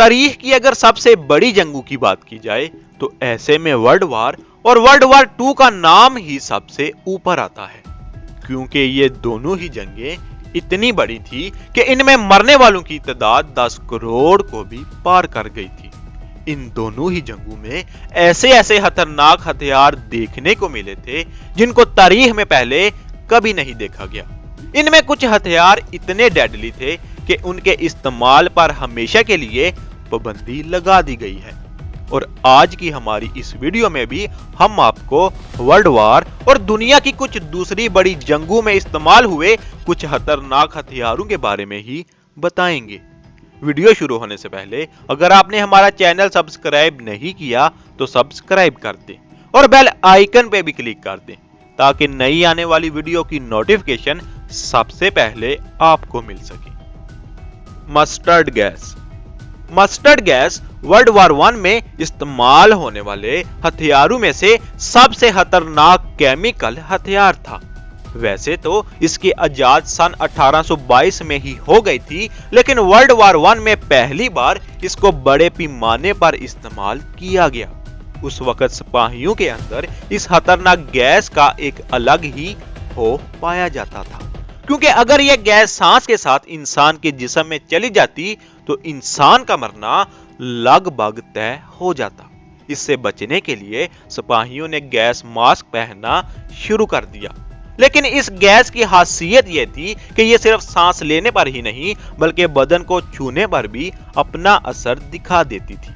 तारीख की अगर सबसे बड़ी जंगों की बात की जाए तो ऐसे में वर्ल्ड वार और वर्ल्ड वार 2 का नाम ही सबसे ऊपर आता है, क्योंकि ये दोनों ही जंगें इतनी बड़ी थी कि इनमें मरने वालों की तादाद 10 करोड़ को भी पार कर गई थी। इन दोनों ही जंगों में ऐसे ऐसे खतरनाक हथियार देखने को मिले थे जिनको तारीख में पहले कभी नहीं देखा गया। इनमें कुछ हथियार इतने डेडली थे कि उनके इस्तेमाल पर हमेशा के लिए पाबंदी लगा दी गई है। और आज की हमारी इस वीडियो में भी हम आपको वर्ल्ड वार और दुनिया की कुछ दूसरी बड़ी जंगों में इस्तेमाल हुए कुछ खतरनाक हथियारों के बारे में ही बताएंगे। वीडियो शुरू होने से पहले अगर आपने हमारा चैनल सब्सक्राइब नहीं किया तो सब्सक्राइब कर दें और बेल आइकन पे भी क्लिक कर दें ताकि नई आने वाली वीडियो की नोटिफिकेशन सबसे पहले आपको मिल सके। Mustard gas. Mustard gas world war 1 में इस्तेमाल होने वाले हथियारों में से सबसे खतरनाक केमिकल हथियार था। वैसे तो इसकी इजाद सन 1822 में ही हो गई थी, लेकिन वर्ल्ड वार 1 में पहली बार इसको बड़े पैमाने पर इस्तेमाल किया गया। उस वक्त सिपाहियों के अंदर इस खतरनाक गैस का एक अलग ही खौफ पाया जाता था, क्योंकि अगर यह गैस सांस के साथ इंसान के जिस्म में चली जाती तो इंसान का मरना लगभग तय हो जाता। इससे बचने के लिए सिपाहियों ने गैस मास्क पहनना शुरू कर दिया। लेकिन इस गैस की खासियत यह थी कि यह सिर्फ सांस लेने पर ही नहीं बल्कि बदन को छूने पर भी अपना असर दिखा देती थी।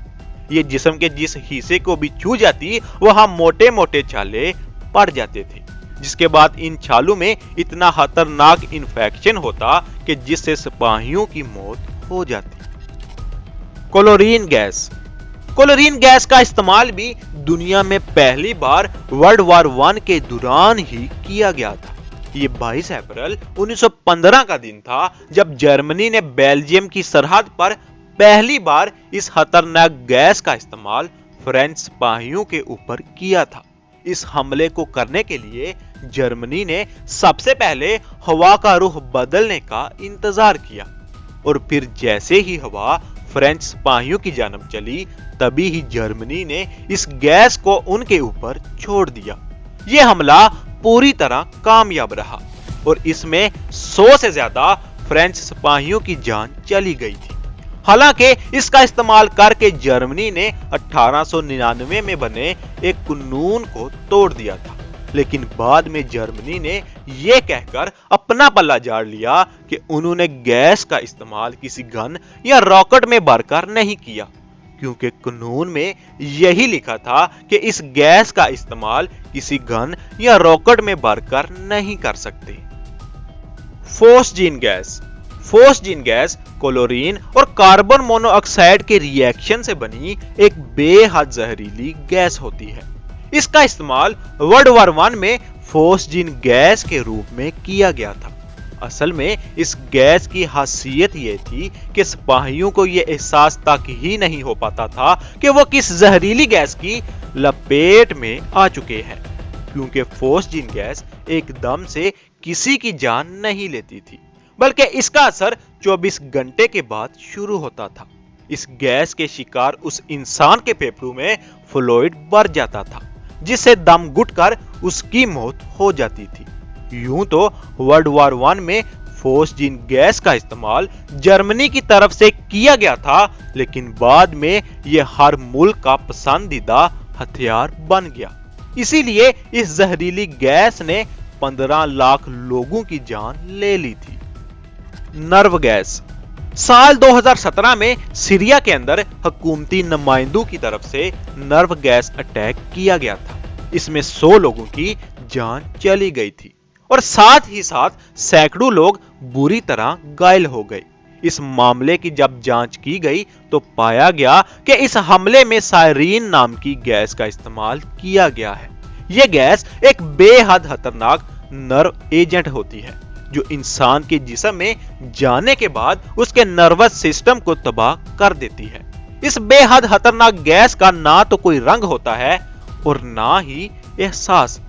ये जिस्म के जिस हिस्से को भी छू जाती वहां मोटे मोटे छाले पड़ जाते थे, जिसके बाद इन छालों में इतना खतरनाक इन्फेक्शन होता कि जिससे सिपाहियों की मौत हो जाती। Chlorine gas. क्लोरीन गैस का इस्तेमाल भी दुनिया में पहली बार वर्ल्ड वार 1 के दौरान ही किया गया था। ये 22 अप्रैल 1915 का दिन था जब जर्मनी ने बेल्जियम की सरहद पर पहली बार इस खतरनाक गैस का इस्तेमाल फ्रेंच सिपाहियों के ऊपर किया था। इस हमले को करने के लिए जर्मनी ने सबसे पहले हवा का रुख बदलने का इंतजार किया और फिर जैसे ही हवा फ्रेंच सिपाहियों की जानब चली तभी ही जर्मनी ने इस गैस को उनके ऊपर छोड़ दिया। यह हमला पूरी तरह कामयाब रहा और इसमें 100 से ज्यादा फ्रेंच सिपाहियों की जान चली गई थी। हालांकि इसका इस्तेमाल करके जर्मनी ने 1899 में बने एक कानून को तोड़ दिया था, लेकिन बाद में जर्मनी ने यह कहकर अपना पल्ला झाड़ लिया कि उन्होंने गैस का इस्तेमाल किसी गन या रॉकेट में भरकर नहीं किया, क्योंकि कानून में यही लिखा था कि इस गैस का इस्तेमाल किसी गन या रॉकेट में भरकर नहीं कर सकते। Phosgene gas. Phosgene gas chlorine और कार्बन मोनोऑक्साइड के रिएक्शन से बनी एक बेहद जहरीली गैस होती है। इसका इस्तेमाल वर्ल्ड वार 1 में फोस्जीन गैस के रूप में किया गया था। असल में इस गैस की खासियत यह थी कि सिपाहियों को यह एहसास तक ही नहीं हो पाता था कि वो किस जहरीली गैस की लपेट में आ चुके हैं, क्योंकि फोस्जीन गैस एकदम से किसी की जान नहीं लेती थी, बल्कि इसका असर 24 घंटे के बाद शुरू होता था। इस गैस के शिकार उस इंसान के फेफड़ों में फ्लूइड भर जाता था, जिससे दम घुटकर उसकी मौत हो जाती थी। यूं तो वर्ल्ड वार 1 में फोस्जीन गैस का इस्तेमाल जर्मनी की तरफ से किया गया था, लेकिन बाद में यह हर मुल्क का पसंदीदा हथियार बन गया। इसीलिए इस जहरीली गैस ने 15 लाख लोगों की जान ले ली थी। Nerve gas. साल 2017 में सीरिया के अंदर हुकूमती नुमाइंदों की तरफ से नर्व गैस अटैक किया गया था। इसमें 100 लोगों की जान चली गई थी और साथ ही साथ सैकड़ों लोग बुरी तरह घायल हो गए। इस मामले की जब जांच की गई तो पाया गया कि इस हमले में सायरीन नाम की गैस का इस्तेमाल किया गया है। यह गैस एक बेहद खतरनाक नर्व एजेंट होती है जो इंसान के जिस्म में जाने के बाद उसके नर्वस सिस्टम को तबाह कर देती है। इस बेहद खतरनाक गैस का ना तो कोई रंग होता है और ना ही एहसास।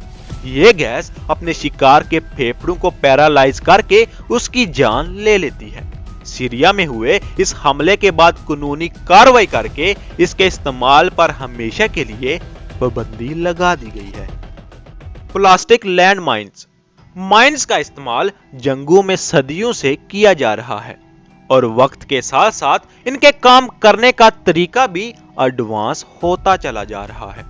यह गैस अपने शिकार के फेफड़ों को पैरालाइज करके उसकी जान ले लेती है। सीरिया में हुए इस हमले के बाद कानूनी कार्रवाई करके इसके इस्तेमाल पर हमेशा के लिए पाबंदी लगा दी गई है। Plastic land mines. माइंस का इस्तेमाल जंगों में सदियों से किया जा रहा है और वक्त के साथ साथ इनके काम करने का तरीका भी एडवांस होता चला जा रहा है।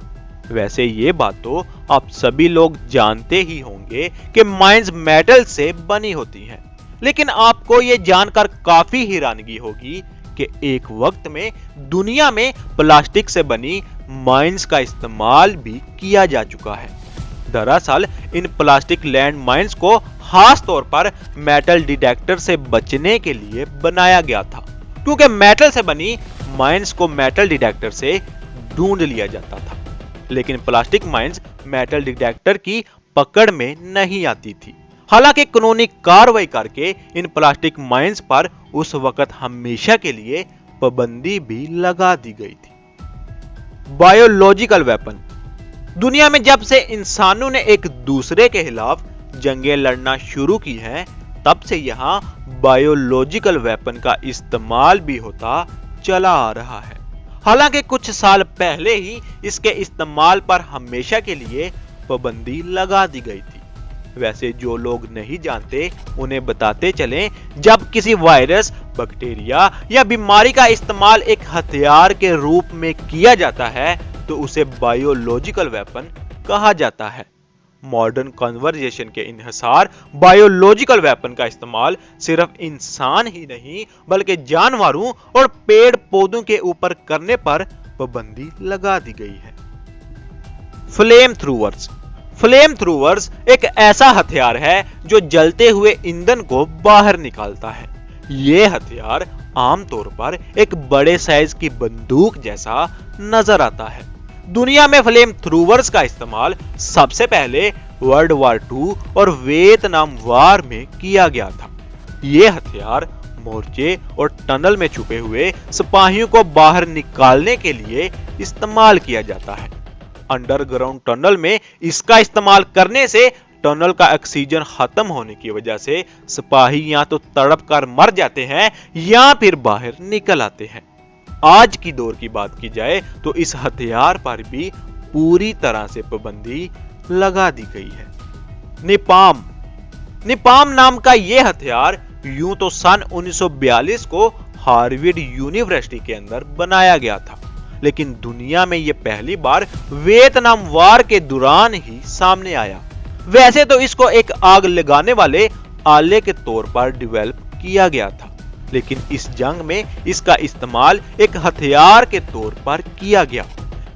वैसे ये बात तो आप सभी लोग जानते ही होंगे कि माइंस मेटल से बनी होती हैं, लेकिन आपको ये जानकर काफी हैरानगी होगी कि एक वक्त में दुनिया में प्लास्टिक से बनी माइंस का इस्तेमाल भी किया जा चुका है। दरअसल इन प्लास्टिक लैंड माइंस को खास तौर पर मेटल डिटेक्टर से बचने के लिए बनाया गया था, क्योंकि मेटल से बनी माइंस को मेटल डिटेक्टर से ढूंढ लिया जाता था, लेकिन प्लास्टिक माइंस मेटल डिटेक्टर की पकड़ में नहीं आती थी। हालांकि कानूनी कार्रवाई करके इन प्लास्टिक माइंस पर उस वक्त हमेशा के लिए पाबंदी भी लगा दी गई थी। Biological weapon. दुनिया में जब से इंसानों ने एक दूसरे के खिलाफ जंगें लड़ना शुरू की हैं, तब से यहां बायोलॉजिकल वेपन का इस्तेमाल भी होता चला आ रहा है। हालांकि कुछ साल पहले ही इसके इस्तेमाल पर हमेशा के लिए पाबंदी लगा दी गई थी। वैसे जो लोग नहीं जानते उन्हें बताते चलें, जब किसी वायरस, बैक्टीरिया या बीमारी का इस्तेमाल एक हथियार के रूप में किया जाता है तो उसे बायोलॉजिकल वेपन कहा जाता है। मॉडर्न कन्वर्जेशन के अनुसार बायोलॉजिकल वेपन का इस्तेमाल सिर्फ इंसान ही नहीं बल्कि जानवरों और पेड़ पौधों के ऊपर करने पर पाबंदी लगा दी गई है। फ्लेम थ्रूवर्स। फ्लेम थ्रूवर्स एक ऐसा हथियार है जो जलते हुए ईंधन को बाहर निकालता है। यह हथियार आमतौर पर एक बड़े साइज की बंदूक जैसा नजर आता है। दुनिया में फ्लेम थ्रूवर्स का इस्तेमाल सबसे पहले वर्ल्ड वार II और वियतनाम वार में किया गया था। यह हथियार मोर्चे और टनल में छुपे हुए सिपाहियों को बाहर निकालने के लिए इस्तेमाल किया जाता है। अंडरग्राउंड टनल में इसका इस्तेमाल करने से टनल का ऑक्सीजन खत्म होने की वजह से सिपाही या तो तड़प कर मर जाते हैं या फिर बाहर निकल आते हैं। आज की दौर की बात की जाए तो इस हथियार पर भी पूरी तरह से पाबंदी लगा दी गई है। निपाम। निपाम नाम का यह हथियार यूं तो सन 1942 को हार्वर्ड यूनिवर्सिटी के अंदर बनाया गया था, लेकिन दुनिया में यह पहली बार वियतनाम वार के दौरान ही सामने आया। वैसे तो इसको एक आग लगाने वाले आले के तौर पर डेवलप किया गया था, लेकिन इस जंग में इसका इस्तेमाल एक हथियार के तौर पर किया गया।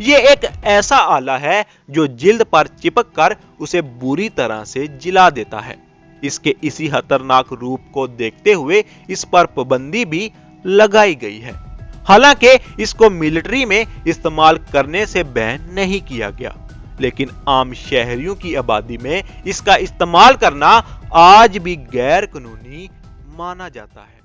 यह एक ऐसा आला है जो जिल्द पर चिपक कर उसे बुरी तरह से जला देता है। इसके इसी खतरनाक रूप को देखते हुए इस पर पाबंदी भी लगाई गई है। हालांकि इसको मिलिट्री में इस्तेमाल करने से बैन नहीं किया गया, लेकिन आम शहरियों की आबादी में इसका इस्तेमाल करना आज भी गैर कानूनी माना जाता है।